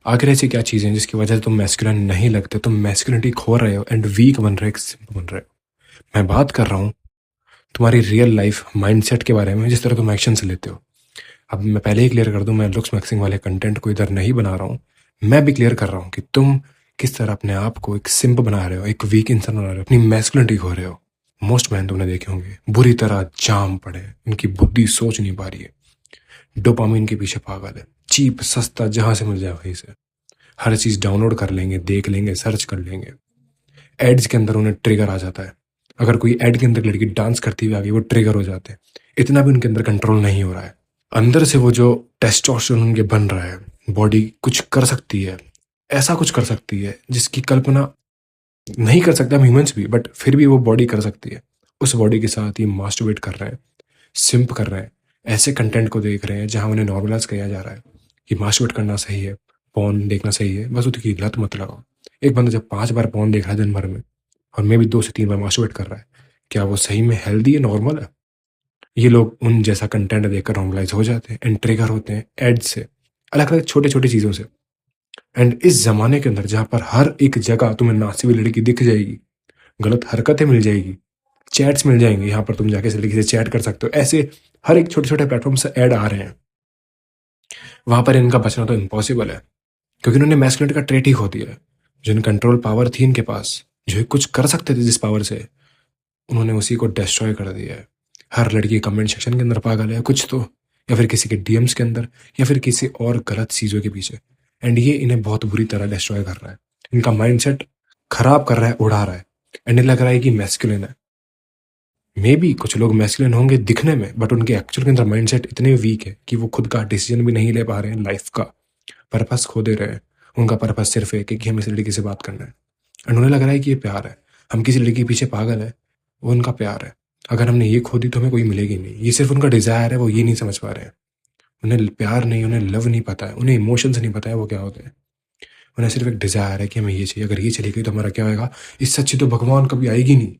आखिर ऐसी क्या चीज़ें हैं जिसकी वजह से तुम मैस्कुलिन नहीं लगते, तुम मैस्कुलिनिटी खो रहे हो एंड वीक बन रहे हो, सिंप बन रहे हो। मैं बात कर रहा हूँ तुम्हारी रियल लाइफ माइंडसेट के बारे में, जिस तरह तुम एक्शन लेते हो। अब मैं पहले ही क्लियर कर दूं, मैं लुक्स मैक्सिंग वाले कंटेंट को इधर नहीं बना रहा हूँ। मैं भी क्लियर कर रहा हूँ कि तुम किस तरह अपने आप को एक सिंप बना रहे हो, एक वीक इंसान बना रहे हो, अपनी मैस्कुलिनिटी खो रहे हो। मोस्ट मैन तुमने देखे होंगे बुरी तरह जाम पड़े हैं, इनकी बुद्धि सोच नहीं पा रही है, डोपामिन के पीछे पागल है, चीप सस्ता जहां से मिल जाए वहीं से हर चीज डाउनलोड कर लेंगे, देख लेंगे, सर्च कर लेंगे। एड्स के अंदर उन्हें ट्रिगर आ जाता है। अगर कोई एड के अंदर लड़की डांस करती हुई आ गई, वो ट्रिगर हो जाते हैं। इतना भी उनके अंदर कंट्रोल नहीं हो रहा है। अंदर से वो जो टेस्टोस्टेरोन उनके बन रहा है, बॉडी कुछ कर सकती है, ऐसा कुछ कर सकती है जिसकी कल्पना नहीं कर सकते हम ह्यूमंस भी, बट फिर भी वो बॉडी कर सकती है। उस बॉडी के साथ ये मास्टरबेट कर रहे हैं, सिंप कर रहे हैं, ऐसे कंटेंट को देख रहे हैं जहां उन्हें नॉर्मलाइज किया जा रहा है कि मास्टरबेट करना सही है, पॉर्न देखना सही है, बस उसकी लत मत लगाओ। एक बंदा जब 5 बार पॉर्न देख रहा है दिन भर में, और मैं भी 2 से 3 बार मास्टरबेट कर रहा है, क्या वो सही में हेल्दी है, नॉर्मल है? ये लोग उन जैसा कंटेंट देखकर नॉर्मलाइज हो जाते हैं एंड ट्रिगर होते हैं एड से, अलग अलग छोटे छोटे चीज़ों से। एंड इस जमाने के अंदर जहाँ पर हर एक जगह तुम्हें नाची हुई लड़की दिख जाएगी, गलत हरकतें मिल जाएगी, चैट्स मिल जाएंगे, यहाँ पर तुम जाके से लड़की से चैट कर सकते हो, ऐसे हर एक छोटे छोटे प्लेटफॉर्म से ऐड आ रहे हैं। वहां पर इनका बचना तो इम्पॉसिबल है, क्योंकि इन्होंने मैस्कुलिनिटी का ट्रेट ही खो दिया है। जिन कंट्रोल पावर थी इनके पास, जो कुछ कर सकते थे जिस पावर से, उन्होंने उसी को डिस्ट्रॉय कर दिया है। हर लड़की कमेंट सेक्शन के अंदर पागल है कुछ तो, या फिर किसी के डीएम्स के अंदर, या फिर किसी और गलत चीज़ों के पीछे। एंड ये इन्हें बहुत बुरी तरह डिस्ट्रॉय कर रहा है, इनका माइंडसेट खराब कर रहा है, उड़ा रहा है। एंड इन्हें लग रहा है कि मैस्कुलिन है। मे बी कुछ लोग मैस्कुलिन होंगे दिखने में, बट उनके एक्चुअल के अंदर माइंडसेट इतने वीक है कि वो खुद का डिसीजन भी नहीं ले पा रहे हैं, लाइफ का पर्पस खो दे रहे हैं। उनका पर्पस सिर्फ एक है कि हमें इस लड़की से बात करना है, एंड उन्हें लग रहा है कि ये प्यार है। हम किसी लड़की के पीछे पागल है, वो उनका प्यार है। अगर हमने ये खो दी तो हमें कोई मिलेगी नहीं। ये सिर्फ उनका डिजायर है, वो ये नहीं समझ पा रहे हैं। उन्हें प्यार नहीं, उन्हें लव नहीं पता है, उन्हें इमोशंस नहीं पता है वो क्या होते हैं। उन्हें सिर्फ एक डिजायर है कि हमें ये चाहिए, अगर ये चली गई तो हमारा क्या होगा, इससे अच्छी तो भगवान कभी आएगी नहीं।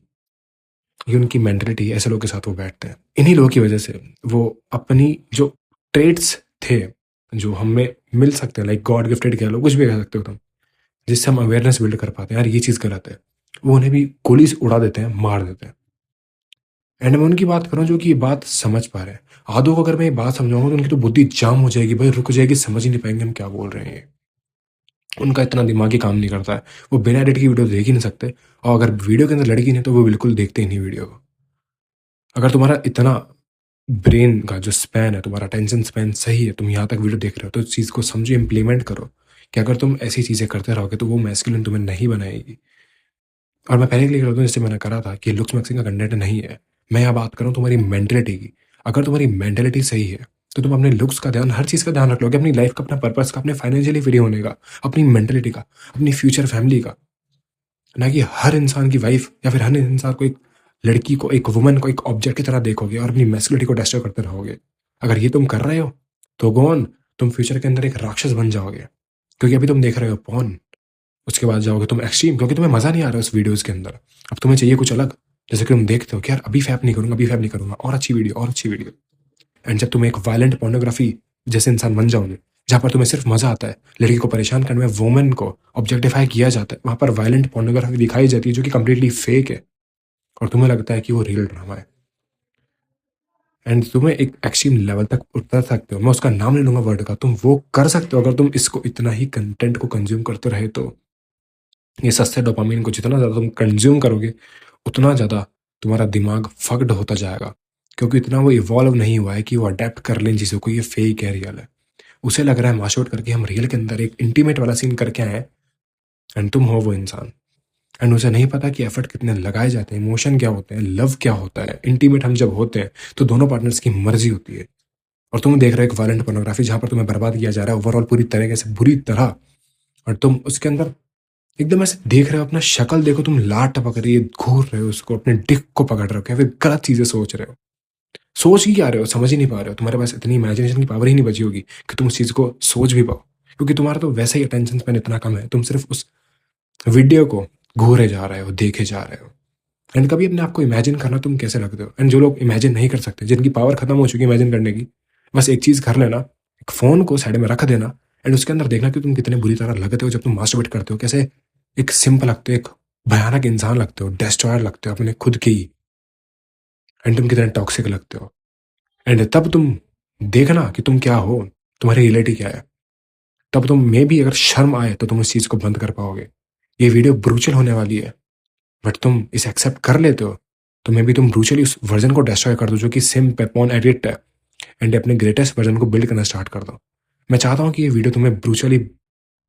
ये उनकी मेंटलिटी, ऐसे लोगों के साथ वो बैठते हैं। इन्हीं लोगों की वजह से वो अपनी जो ट्रेड्स थे जो हमें मिल सकते हैं, लाइक गॉड गिफ्टेड कह लो, कुछ भी कह सकते हो तुम, जिससे हम अवेयरनेस बिल्ड कर पाते हैं यार ये चीज़ गलत है, वो उन्हें भी गोली से उड़ा देते हैं, मार देते हैं। एंड मैं उनकी बात कर रहा हूँ जो कि ये बात समझ पा रहे हैं। आधों को अगर मैं ये बात समझाऊंगा तो उनकी तो बुद्धि जाम हो जाएगी भाई, रुक जाएगी, समझ ही नहीं पाएंगे हम क्या बोल रहे हैं। ये उनका इतना दिमाग ही काम नहीं करता है, वो बिना एडिट की वीडियो देख ही नहीं सकते। और अगर वीडियो के अंदर लड़की नहीं तो वो बिल्कुल देखते ही नहीं वीडियो को। अगर तुम्हारा इतना ब्रेन का जो स्पैन है, तुम्हारा अटेंशन स्पैन सही है, तुम यहाँ तक वीडियो देख रहे हो, तो इस चीज़ को समझो, इम्प्लीमेंट करो कि अगर तुम ऐसी चीज़ें करते रहोगे तो वो मैस्कुलिन तुम्हें नहीं बनाएगी। और मैं पहले के लिए कर दूँ, जैसे मैंने करा था कि लुक्स मैक्सिंग का कंटेंट नहीं है। मैं यहाँ बात कर रहा हूँ तुम्हारी मेंटेलिटी की। अगर तुम्हारी मेंटेलिटी सही है तो तुम अपने लुक्स का ध्यान, हर चीज़ का ध्यान रख लोगे, अपनी लाइफ का, अपना पर्पस का, अपने फाइनेंशियली फ्री होने का, अपनी मेंटेलिटी का, अपनी फ्यूचर फैमिली का। ना कि हर इंसान की वाइफ या फिर हर इंसान को, एक लड़की को, एक वुमन को एक ऑब्जेक्ट की तरह देखोगे और अपनी मैस्कुलिनिटी को डिस्ट्रॉय करते रहोगे। अगर ये तुम कर रहे हो तो गोन, तुम फ्यूचर के अंदर एक राक्षस बन जाओगे। क्योंकि अभी तुम देख रहे हो पॉर्न, उसके बाद जाओगे तुम एक्सट्रीम, क्योंकि तुम्हें मजा नहीं आ रहा उस वीडियोस के अंदर। अब तुम्हें चाहिए कुछ अलग, जैसे कि तुम देखते हो कि यार अभी फैप नहीं करूंगा, अभी फैप नहीं करूंगा, और अच्छी वीडियो, और अच्छी वीडियो। एंड जब तुम एक वायलेंट पोर्नोग्राफी जैसे इंसान बन जाओगे, जहाँ पर तुम्हें सिर्फ मजा आता है लड़की को परेशान करने में, वुमेन को ऑब्जेक्टिफाई किया जाता है, वहां पर वायलेंट पोर्नोग्राफी दिखाई जाती है जो कि कंप्लीटली फेक है, और तुम्हें लगता है कि वो रियल ड्रामा है। एंड तुम्हें एक एक्सट्रीम लेवल तक उतर सकते हो, मैं उसका नाम नहीं लूंगा वर्ड का, तुम वो कर सकते हो अगर तुम इसको इतना ही कंटेंट को कंज्यूम करते रहे तो। ये सस्ते डोपामिन को जितना ज़्यादा तुम कंज्यूम करोगे, उतना ज़्यादा तुम्हारा दिमाग फक्ड होता जाएगा, क्योंकि इतना वो इवॉल्व नहीं हुआ है कि वो अडेप्ट कर लें चीज़ों को, ये फेक है, रियल है। उसे लग रहा है मास्टरबेट करके हम रियल के अंदर एक इंटीमेट वाला सीन करके आए हैं, एंड तुम हो वो इंसान। एंड उसे नहीं पता कि एफर्ट कितने लगाए जाते हैं, इमोशन क्या होते हैं, लव क्या होता है। इंटीमेट हम जब होते हैं तो दोनों पार्टनर्स की मर्जी होती है, और तुम देख रहे हो एक वायलेंट पोर्नोग्राफी जहां पर तुम्हें बर्बाद किया जा रहा है ओवरऑल पूरी तरीके से, बुरी तरह। और तुम उसके अंदर एकदम ऐसे देख रहे हो, अपना शक्ल देखो, तुम लाट टपक रही है, घूर रहे हो उसको, अपने डिक को पकड़ रहे हो, या फिर गलत चीजें सोच रहे हो। सोच ही क्या रहे हो, समझ ही नहीं पा रहे हो। तुम्हारे पास इतनी इमेजिनेशन की पावर ही नहीं बची होगी कि तुम उस चीज को सोच भी पाओ, क्योंकि तुम्हारा तो वैसे ही अटेंशन स्पैन इतना कम है, तुम सिर्फ उस वीडियो को घूरे जा रहे हो, देखे जा रहे हो। एंड कभी अपने आप को इमेजिन करना तुम कैसे लगते हो। एंड जो लोग इमेजिन नहीं कर सकते, जिनकी पावर खत्म हो चुकी है इमेजिन करने की, बस एक चीज कर लेना, एक फोन को साइड में रख देना एंड उसके अंदर देखना कि तुम कितने बुरी तरह लगते हो जब तुम मास्टरबेट करते हो, कैसे एक सिंप लगते हो, एक भयानक इंसान लगते हो, डिस्ट्रॉयर लगते हो अपने खुद के ही, एंड तुम कितने टॉक्सिक लगते हो। एंड तब तुम देखना कि तुम क्या हो, तुम्हारी रियलिटी क्या है। तब तुम में भी अगर शर्म आए तो तुम उस चीज को बंद कर पाओगे। ये वीडियो ब्रूचल होने वाली है, बट तुम इसे एक्सेप्ट कर लेते हो तो मे भी तुम ब्रूचली उस वर्जन को डिस्ट्रॉय कर दो जो कि सिम्प है, पॉन एडिक्ट है, एंड अपने ग्रेटेस्ट वर्जन को बिल्ड करना स्टार्ट कर दो। मैं चाहता हूँ कि ये वीडियो तुम्हें ब्रूचली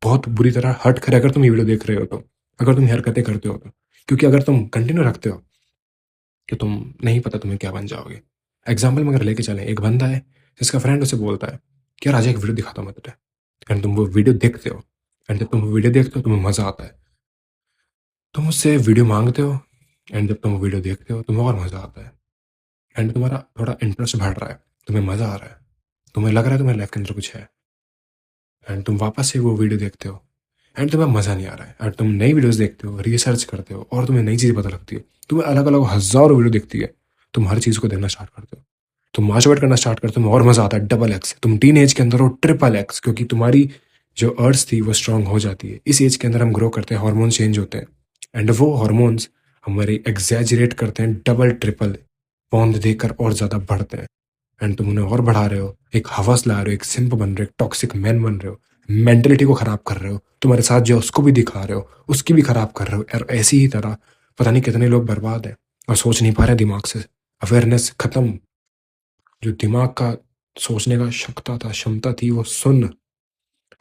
बहुत बुरी तरह हर्ट करे अगर तुम ये वीडियो देख रहे हो तो, अगर तुम ये हरकतें करते हो तो। क्योंकि अगर तुम कंटिन्यू रखते हो कि तुम नहीं पता तुम्हें क्या बन जाओगे। एग्जाम्पल में अगर लेके चलें, एक बंदा है जिसका फ्रेंड उसे बोलता है कि यार आज एक वीडियो दिखाता हूँ मैं तुझे, एंड तुम वो वीडियो देखते हो, एंड जब तुम वो वीडियो देखते हो तुम्हें मजा आता है, तुम उससे वीडियो मांगते हो, एंड जब तुम वो वीडियो देखते हो तुम्हें और मजा आता है, एंड तुम्हारा थोड़ा इंटरेस्ट बढ़ रहा है, तुम्हें मजा आ रहा है, तुम्हें लग रहा है तुम्हारी लाइफ के अंदर कुछ है, एंड तुम वापस से वो वीडियो देखते हो, एंड तुम्हें मजा नहीं आ रहा है, एंड तुम नई वीडियोस देखते हो, रिसर्च करते हो, और तुम्हें नई चीज़ पता लगती है, तुम्हें अलग अलग हजारों वीडियो दिखती है, तुम हर चीज़ को देखना स्टार्ट करते हो, तुम मास्टरबेट करना स्टार्ट करते हो, तुम्हें और मजा आता है डबल एक्स, तुम टीन एज के अंदर हो ट्रिपल एक्स, क्योंकि तुम्हारी जो अर्थ थी वो स्ट्रांग हो जाती है। इस एज के अंदर हम ग्रो करते हैं, हार्मोन चेंज होते हैं, एंड वो हार्मोन्स हमारे एग्जैजरेट करते हैं, डबल ट्रिपल पौंध देकर और ज्यादा बढ़ते हैं, एंड तुम उन्हें और बढ़ा रहे हो, एक हवस ला रहे हो, एक सिंप बन रहे हो, एक टॉक्सिक मैन बन रहे हो, मेंटेलिटी को खराब कर रहे हो, तुम्हारे साथ जो है उसको भी दिखा रहे हो, उसकी भी खराब कर रहे हो, और ऐसी ही तरह पता नहीं कितने लोग बर्बाद हैं और सोच नहीं पा रहे दिमाग से, अवेयरनेस खत्म। जो दिमाग का सोचने का क्षमता थी वो सुन,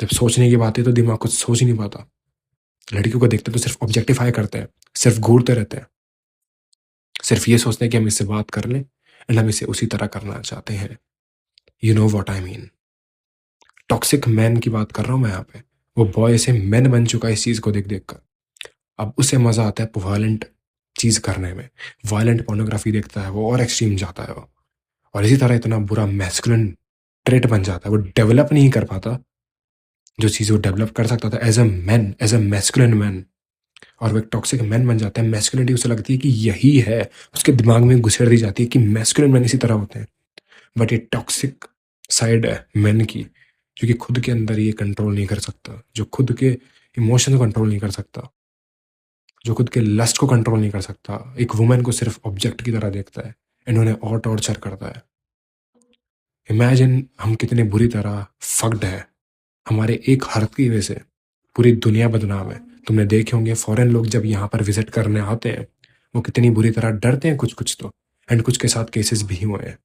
जब सोचने की बात है तो दिमाग कुछ सोच ही नहीं पाता। लड़कियों को देखते तो सिर्फ ऑब्जेक्टिफाई करते हैं, सिर्फ घूरते रहते हैं, सिर्फ ये सोचते हैं कि हम इससे बात कर लें, एंड हम इसे उसी तरह करना चाहते हैं। You know what I mean. Toxic man की बात कर रहा हूँ मैं यहाँ पे। वो बॉय से मैन बन चुका है इस चीज को देख देख कर। अब उसे मजा आता है वायलेंट चीज करने में, वायलेंट पोर्नोग्राफी देखता है वो और एक्सट्रीम जाता है वो, और इसी तरह इतना बुरा मैस्कुलिन ट्रेट बन जाता है, वो डेवलप नहीं कर पाता जो चीज वो डेवलप कर सकता था as a man, as a masculine man, और वो एक टॉक्सिक मैन बन जाता है। मैस्कुलिनिटी उसे लगती है कि यही है, उसके दिमाग में घुसेड़ दी जाती है कि मैस्कुलिन मैन इसी तरह होते हैं, बट ये टॉक्सिक साइड है मैन की, जो कि खुद के अंदर ये कंट्रोल नहीं कर सकता, जो खुद के इमोशन को कंट्रोल नहीं कर सकता, जो खुद के लस्ट को कंट्रोल नहीं कर सकता, एक वुमेन को सिर्फ ऑब्जेक्ट की तरह देखता है एंड उन्हें और टॉर्चर करता है। इमेजिन हम कितने बुरी तरह फक्ड है, हमारे एक हरकत की वजह से पूरी दुनिया बदनाम है। तुमने देखे होंगे फॉरेन लोग जब यहाँ पर विजिट करने आते हैं वो कितनी बुरी तरह डरते हैं, कुछ कुछ तो, एंड कुछ के साथ केसेस भी हुए हैं।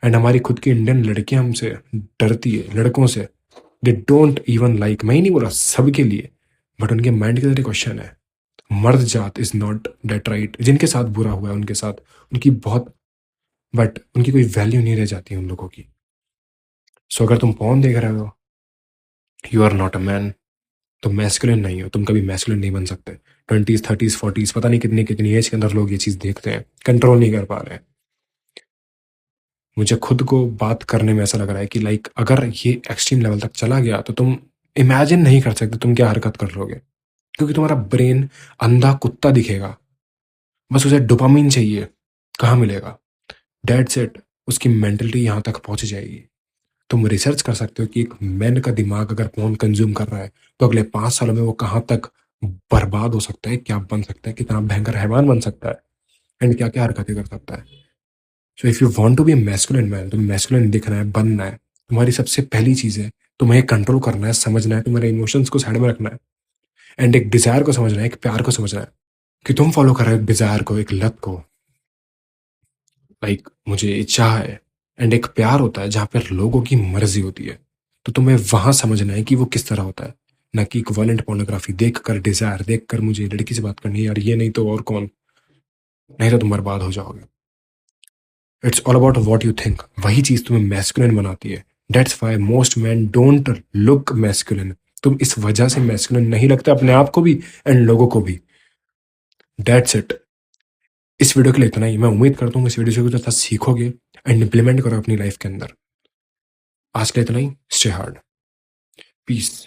एंड हमारी खुद की इंडियन लड़कियां हमसे डरती है, लड़कों से। दे डोंट इवन लाइक, मैं ही नहीं बोला सबके लिए, बट उनके माइंड के अंदर क्वेश्चन है, मर्द जात इज नॉट डेट राइट, जिनके साथ बुरा हुआ है उनके साथ उनकी बहुत, बट उनकी कोई वैल्यू नहीं रह जाती है उन लोगों की। सो अगर तुम पॉर्न देख रहे हो, you are not a man, तुम मैस्कुलिन नहीं हो, तुम कभी मैस्कुलिन नहीं बन सकते। 20s 30s 40s पता नहीं कितनी कितनी एज के अंदर लोग ये चीज देखते हैं, कंट्रोल नहीं कर पा रहे हैं। मुझे खुद को बात करने में ऐसा लग रहा है कि लाइक अगर ये एक्सट्रीम लेवल तक चला गया तो तुम इमेजिन नहीं कर सकते तुम क्या हरकत कर लोगे, क्योंकि तुम्हारा ब्रेन अंधा कुत्ता दिखेगा, बस उसे डोपामिन चाहिए, कहाँ मिलेगा, डेट सेट, उसकी मेंटलिटी यहाँ तक पहुंच जाएगी। तुम रिसर्च कर सकते हो कि एक मैन का दिमाग अगर फोन कंज्यूम कर रहा है तो अगले 5 सालों में वो कहाँ तक बर्बाद हो सकता है, क्या बन सकता है, कितना भयंकर हैवान बन सकता है, एंड क्या क्या हरकतें कर सकता है। So if you want to be masculine man, तुम्हें मैस्कुलिन दिखना है, बनना है, तुम्हारी सबसे पहली चीज है तुम्हें कंट्रोल करना है, समझना है, तुम्हारे इमोशंस को साइड में रखना है, एंड एक डिजायर को समझना है, एक प्यार को समझना है कि तुम फॉलो कर रहे हो एक डिजायर को, एक लत को, लाइक मुझे इच्छा है, एंड एक प्यार होता है जहाँ पर लोगों की मर्जी होती है। तो तुम्हें वहां समझना है कि वो किस तरह होता है, ना कि इक्विवेलेंट पोर्नोग्राफी देख कर, डिजायर देख कर मुझे लड़की से बात करनी है यार, ये नहीं तो और कौन, नहीं तो तुम बर्बाद हो जाओगे। It's all about what you think, वही चीज तुम्हें मैस्कुलिन बनाती है। That's why most man don't look masculine. तुम इस वजह से मैस्कुलिन नहीं लगते अपने आप को भी एंड लोगों को भी। That's it. इस वीडियो के लिए इतना ही। मैं उम्मीद करता हूँ इस वीडियो से कुछ सीखोगे एंड इम्प्लीमेंट करो अपनी लाइफ के अंदर। आज के लिए इतना ही। Stay hard. पीस।